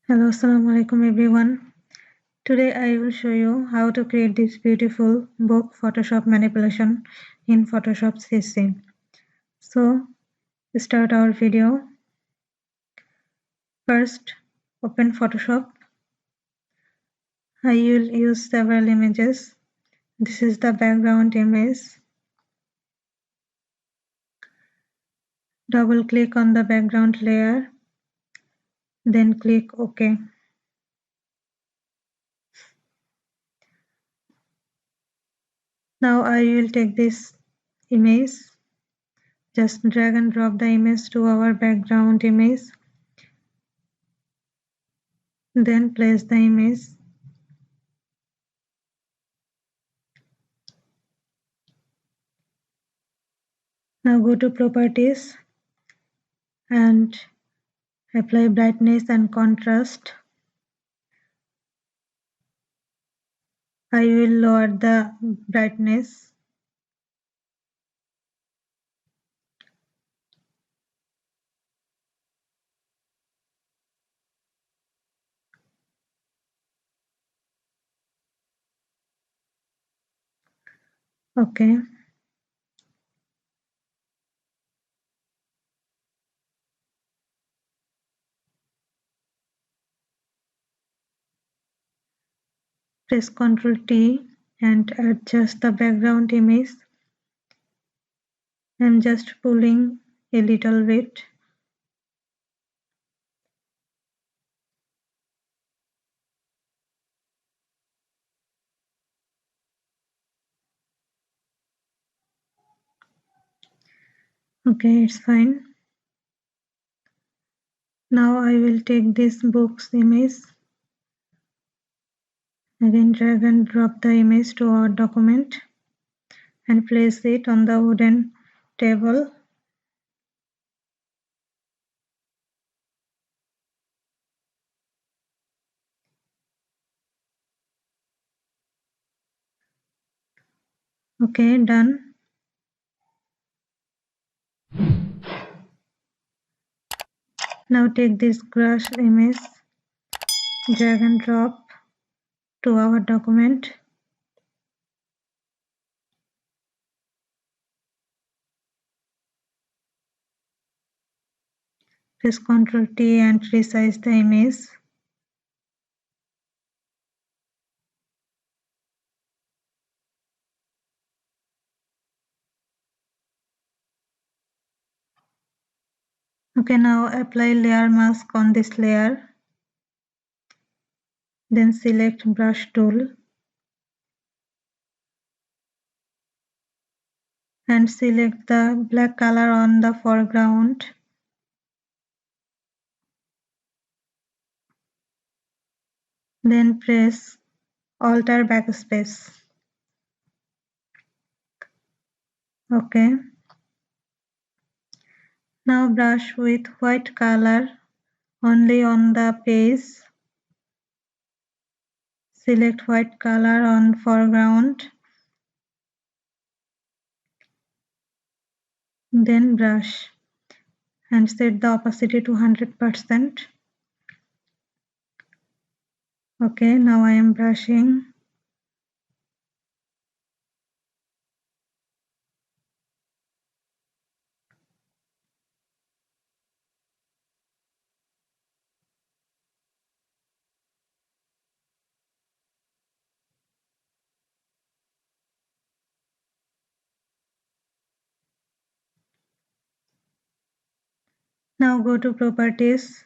Hello, assalamu alaikum everyone. Today I will show you how to create this beautiful book Photoshop manipulation in Photoshop CC. So start our video. First open Photoshop. I will use several images. This is the background image. Double click on the background layer. Then click OK. Now I will take this image. Just drag and drop the image to our background image. Then place the image. Now go to properties and apply brightness and contrast. I will lower the brightness. Okay. Press Ctrl T and adjust the background image. I'm just pulling a little bit. Okay, it's fine. Now I will take this book's image. Again drag and drop the image to our document and place it on the wooden table. Okay, done. Now take this brush image, drag and drop to our document. Press Ctrl T and resize the image. Okay, now apply layer mask on this layer. Then select brush tool and select the black color on the foreground. Then press Alt or backspace. Okay. Now brush with white color only on the page. Select white color on foreground. Then brush and set the opacity to 100%. Okay, now I am brushing. Now go to properties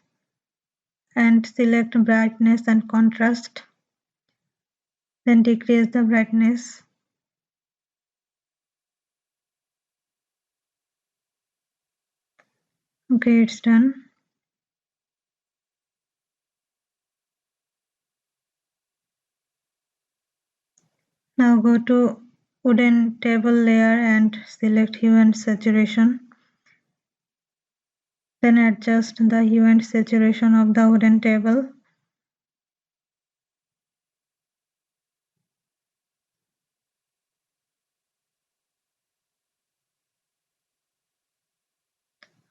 and select brightness and contrast. Then decrease the brightness. Okay, it's done. Now go to wooden table layer and select hue and saturation. Then adjust the hue and saturation of the wooden table.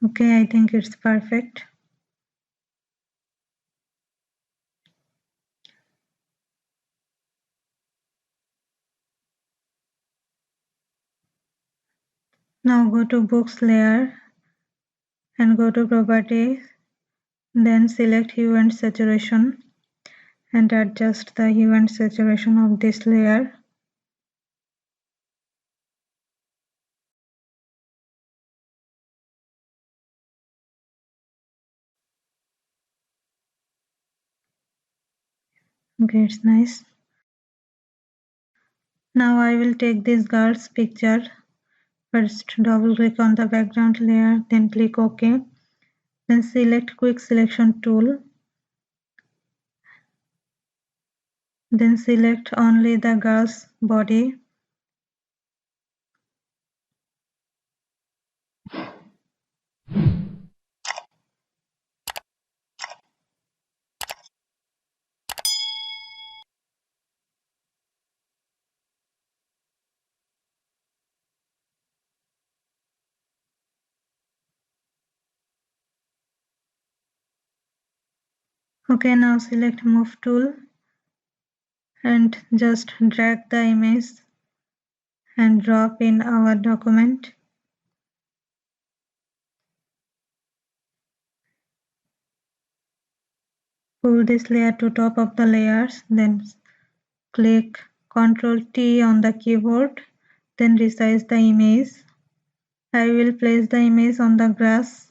Okay, I think it's perfect. Now go to Books layer and go to Properties, then select Hue and Saturation and adjust the hue and saturation of this layer. Okay, it's nice. Now I will take this girl's picture. First double click on the background layer, then click OK. Then select Quick Selection tool. Then select only the girl's body. Okay, now select Move tool and just drag the image and drop in our document. Pull this layer to top of the layers, then click Ctrl T on the keyboard, then resize the image. I will place the image on the grass.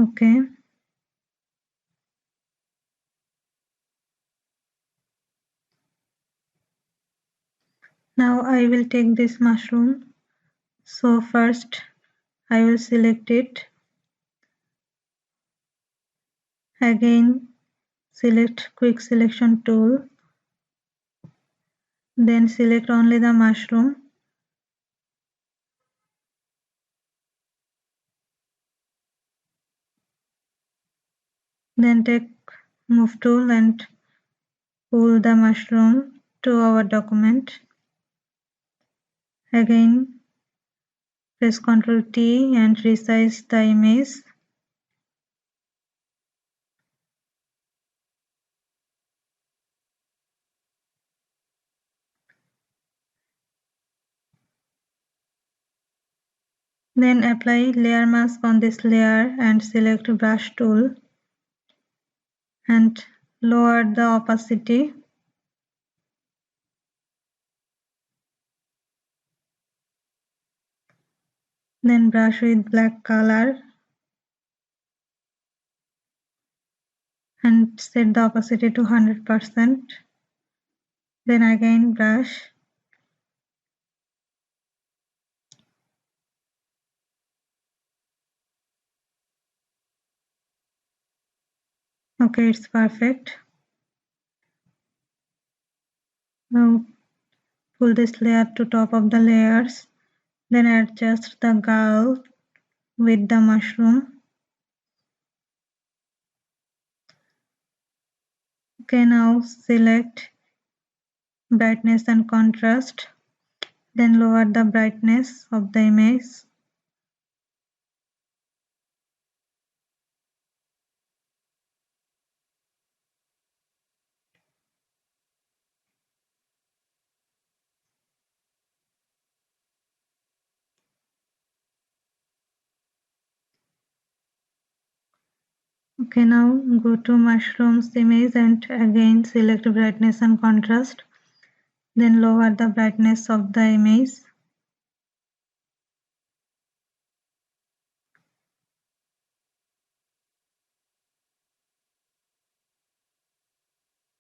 Okay. Now I will take this mushroom. So first I will select it. Again select Quick Selection tool. Then select only the mushroom. Then take Move tool and pull the mushroom to our document. Again press Ctrl T and resize the image. Then apply layer mask on this layer and select Brush tool and lower the opacity. Then brush with black color and set the opacity to 100%. Then again brush. Okay, it's perfect. Now pull this layer to top of the layers. Then adjust the girl with the mushroom. Okay, now select brightness and contrast. Then lower the brightness of the image. Okay, now go to mushrooms image and again select brightness and contrast. Then lower the brightness of the image.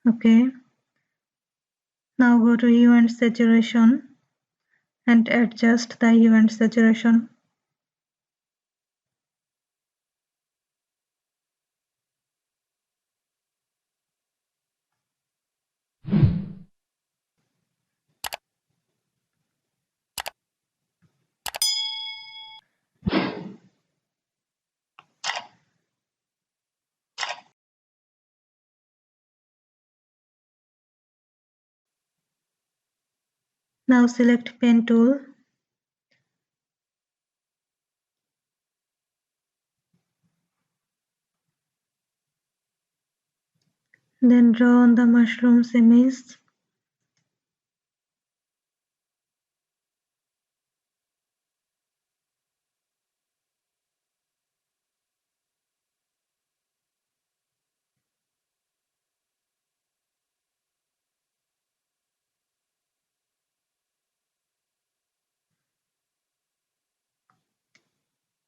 Okay. Now go to hue and saturation and adjust the hue and saturation. Now select pen tool Then draw on the mushrooms image.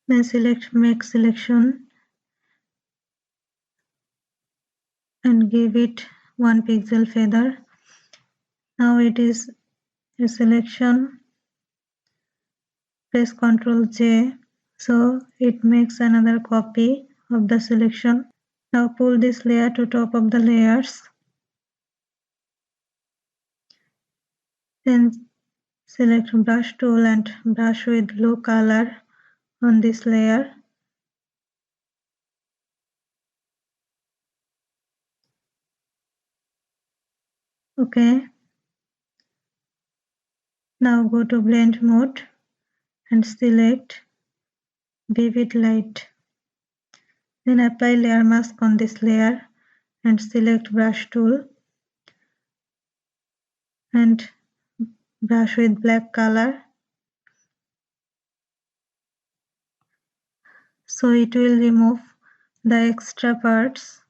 Then select make selection and give it 1 pixel feather. Now it is a selection. Press Ctrl J so it makes another copy of the selection. Now pull this layer to top of the layers. Then select brush tool and brush with blue color on this layer. Okay. Now go to blend mode and select vivid light. Then apply layer mask on this layer and select brush tool and brush with black color. So it will remove the extra parts.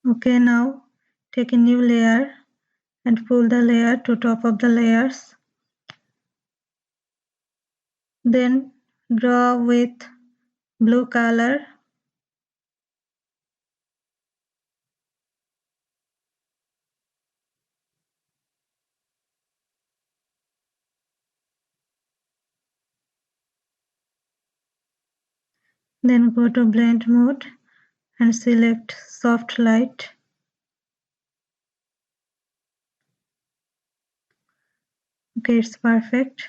Okay, now take a new layer and pull the layer to top of the layers. Then draw with blue color. Then go to blend mode and select soft light. Okay, it's perfect.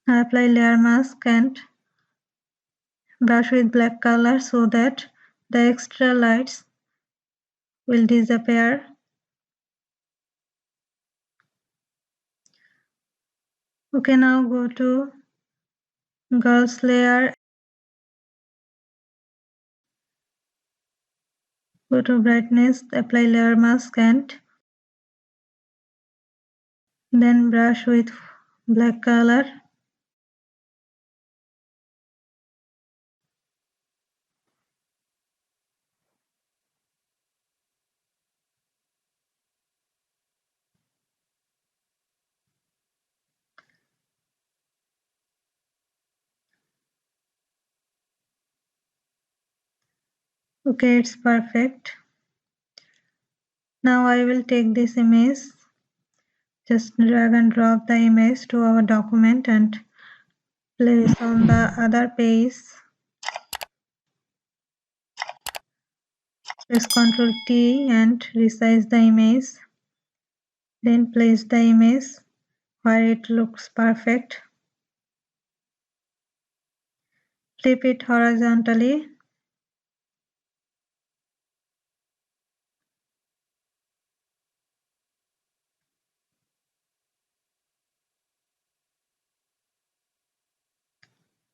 Now apply layer mask and brush with black color so that the extra lights will disappear. Okay, now go to girls layer, go to brightness, apply layer mask and then brush with black color. Okay, it's perfect. Now I will take this image, just drag and drop the image to our document and place on the other page. Press Ctrl T and resize the image. Then place the image where it looks perfect. Flip it horizontally.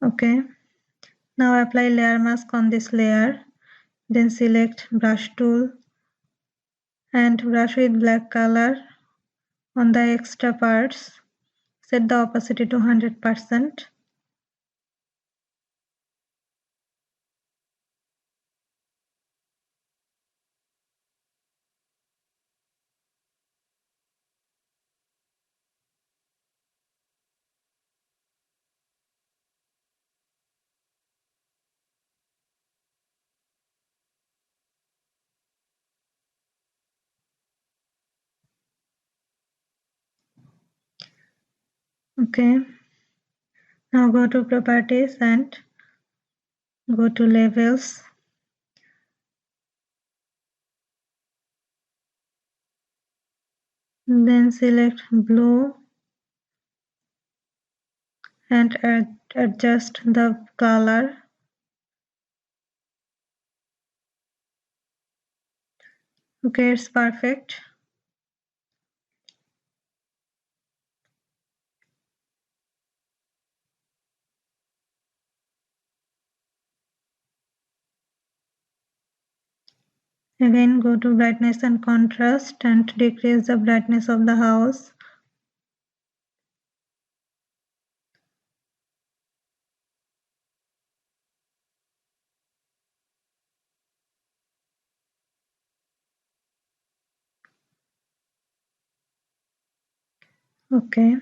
Okay. Now apply layer mask on this layer. Then select brush tool and brush with black color on the extra parts. Set the opacity to 100%. Okay. Now go to properties and go to labels. Then select blue and adjust the color. Okay, it's perfect. Again, go to brightness and contrast and decrease the brightness of the house. Okay.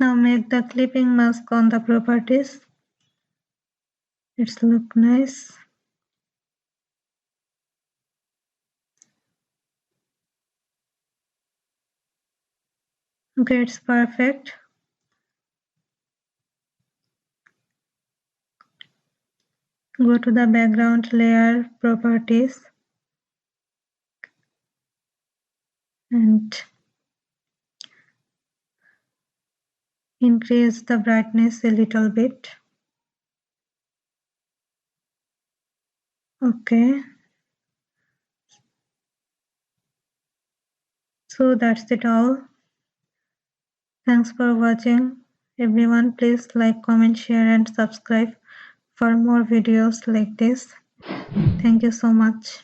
Now make the clipping mask on the properties. It's look nice. Okay, it's perfect. Go to the background layer properties and increase the brightness a little bit. Okay. So that's it all. Thanks for watching. Everyone, please like, comment, share and subscribe for more videos like this. Thank you so much.